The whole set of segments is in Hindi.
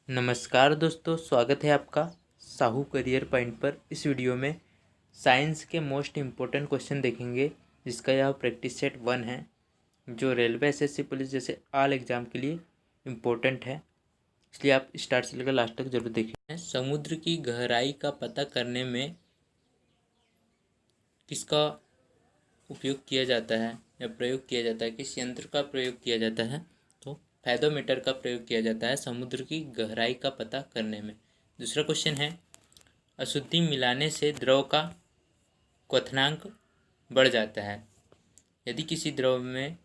नमस्कार दोस्तों, स्वागत है आपका साहू करियर पॉइंट पर। इस वीडियो में साइंस के मोस्ट इम्पोर्टेंट क्वेश्चन देखेंगे, जिसका यह प्रैक्टिस सेट 1 है, जो रेलवे एसएससी पुलिस जैसे ऑल एग्जाम के लिए इम्पोर्टेंट है। इसलिए आप स्टार्ट से लेकर लास्ट तक जरूर देखें। समुद्र की गहराई का पता करने में किसका उपयोग किया जाता है या प्रयोग किया जाता है, किस यंत्र का प्रयोग किया जाता है? तो फैदोमीटर का प्रयोग किया जाता है समुद्र की गहराई का पता करने में। दूसरा क्वेश्चन है, अशुद्धि मिलाने से द्रव का क्वथनांक बढ़ जाता है। यदि किसी द्रव में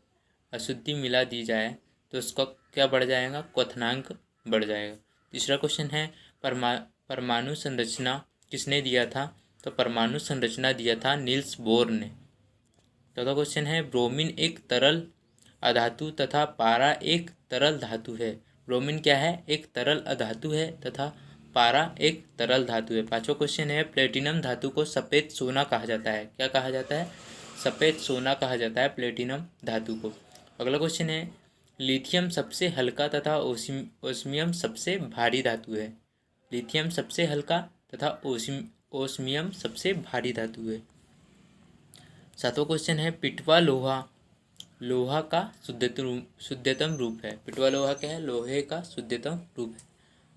अशुद्धि मिला दी जाए तो उसका क्या बढ़ जाएगा? क्वथनांक बढ़ जाएगा। तीसरा क्वेश्चन है, परमाणु संरचना किसने दिया था? तो परमाणु संरचना दिया था नील्स बोर ने। चौथा क्वेश्चन है, ब्रोमीन एक तरल अधातु तथा पारा एक तरल धातु है। ब्रोमीन क्या है? एक तरल अधातु है तथा पारा एक तरल धातु है। पांचवा क्वेश्चन है, प्लेटिनम धातु को सफ़ेद सोना कहा जाता है। क्या कहा जाता है? सफ़ेद सोना कहा जाता है प्लेटिनम धातु को। अगला क्वेश्चन है, लिथियम सबसे हल्का तथा ओस्मियम सबसे भारी धातु है। लिथियम सबसे हल्का तथा ओस्मियम सबसे भारी धातु है। सातवां क्वेश्चन है, पिटवा लोहा का शुद्धतम रूप है। पिटवा लोहा क्या है? लोहे का शुद्धतम रूप है।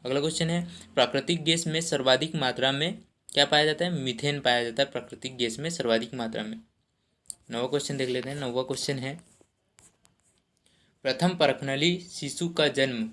अगला क्वेश्चन है, प्राकृतिक गैस में सर्वाधिक मात्रा में क्या पाया जाता है? मीथेन पाया जाता है प्राकृतिक गैस में सर्वाधिक मात्रा में। नौवां क्वेश्चन देख लेते हैं। नौवां क्वेश्चन है, प्रथम परखनली शिशु का जन्म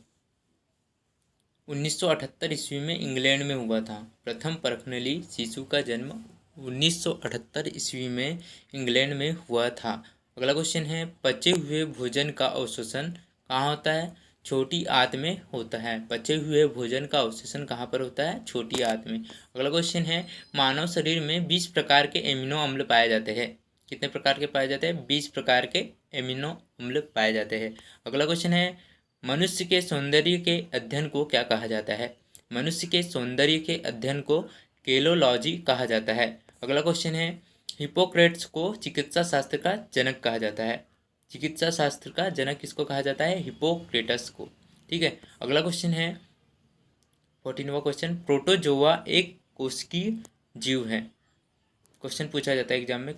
1978 ईस्वी में इंग्लैंड में हुआ था। प्रथम परखनली शिशु का जन्म 1978 ईस्वी में इंग्लैंड में हुआ था। अगला क्वेश्चन है, पचे हुए भोजन का अवशोषण कहाँ होता है? छोटी आंत में होता है। पचे हुए भोजन का अवशोषण कहाँ पर होता है? छोटी आंत में। अगला क्वेश्चन है, मानव शरीर में 20 प्रकार के एमिनो अम्ल पाए जाते हैं। कितने प्रकार के पाए जाते हैं? 20 प्रकार के एमिनो अम्ल पाए जाते हैं। अगला क्वेश्चन है, मनुष्य के सौंदर्य के अध्ययन को क्या कहा जाता है? मनुष्य के सौंदर्य के अध्ययन को केलोलॉजी कहा जाता है। अगला क्वेश्चन है, हिपोक्रेट्स को चिकित्सा शास्त्र का जनक कहा जाता है। चिकित्सा शास्त्र का जनक किसको कहा जाता है? हिपोक्रेटस को। ठीक है। अगला क्वेश्चन है 14वां क्वेश्चन, प्रोटोजोआ एक कोशिकीय जीव है। क्वेश्चन पूछा जाता है एग्जाम में,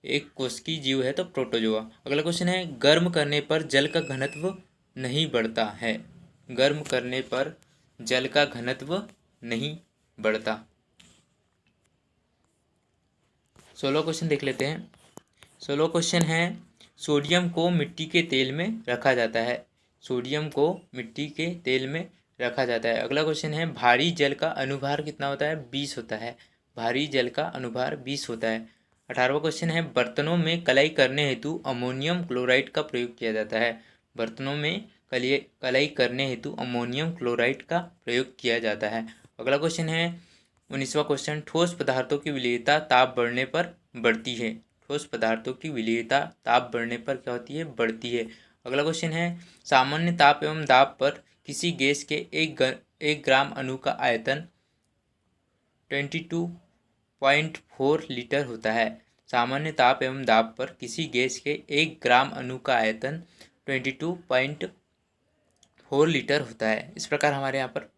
एक कोशिकीय जीव है तो प्रोटोजोआ। अगला क्वेश्चन है, गर्म करने पर जल का घनत्व नहीं बढ़ता है। गर्म करने पर जल का घनत्व नहीं बढ़ता। 16वां क्वेश्चन देख लेते हैं। 16वां क्वेश्चन है, सोडियम को मिट्टी के तेल में रखा जाता है। सोडियम को मिट्टी के तेल में रखा जाता है। अगला क्वेश्चन है, भारी जल का अनुभार कितना होता है? 20 होता है। भारी जल का अनुभार 20 होता है। 18वां क्वेश्चन है, बर्तनों में कलाई करने हेतु अमोनियम क्लोराइड का प्रयोग किया जाता है। बर्तनों में कलाई करने हेतु अमोनियम क्लोराइड का प्रयोग किया जाता है। अगला क्वेश्चन है 19वां क्वेश्चन, ठोस पदार्थों की विलेयता ताप बढ़ने पर बढ़ती है। ठोस पदार्थों की विलेयता ताप बढ़ने पर क्या होती है? बढ़ती है। अगला क्वेश्चन है, सामान्य ताप एवं दाब पर किसी गैस के 1 ग्राम अणु का आयतन 22.4 लीटर होता है। सामान्य ताप एवं दाब पर किसी गैस के 1 ग्राम अणु का आयतन 22.4 लीटर होता है। इस प्रकार हमारे यहाँ पर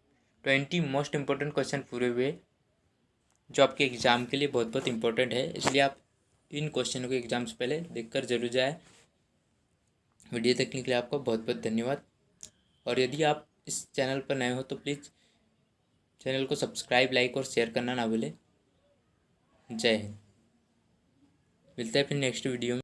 20 मोस्ट इंपॉर्टेंट क्वेश्चन पूरे हुए, जो आपके एग्ज़ाम के लिए बहुत बहुत इंपॉर्टेंट है। इसलिए आप इन क्वेश्चनों को एग्ज़ाम से पहले देखकर जरूर जाए। वीडियो देखने के लिए आपका बहुत बहुत धन्यवाद। और यदि आप इस चैनल पर नए हो तो प्लीज़ चैनल को सब्सक्राइब, लाइक और शेयर करना ना भूलें। जय हिंद। मिलते हैं फिर नेक्स्ट वीडियो में।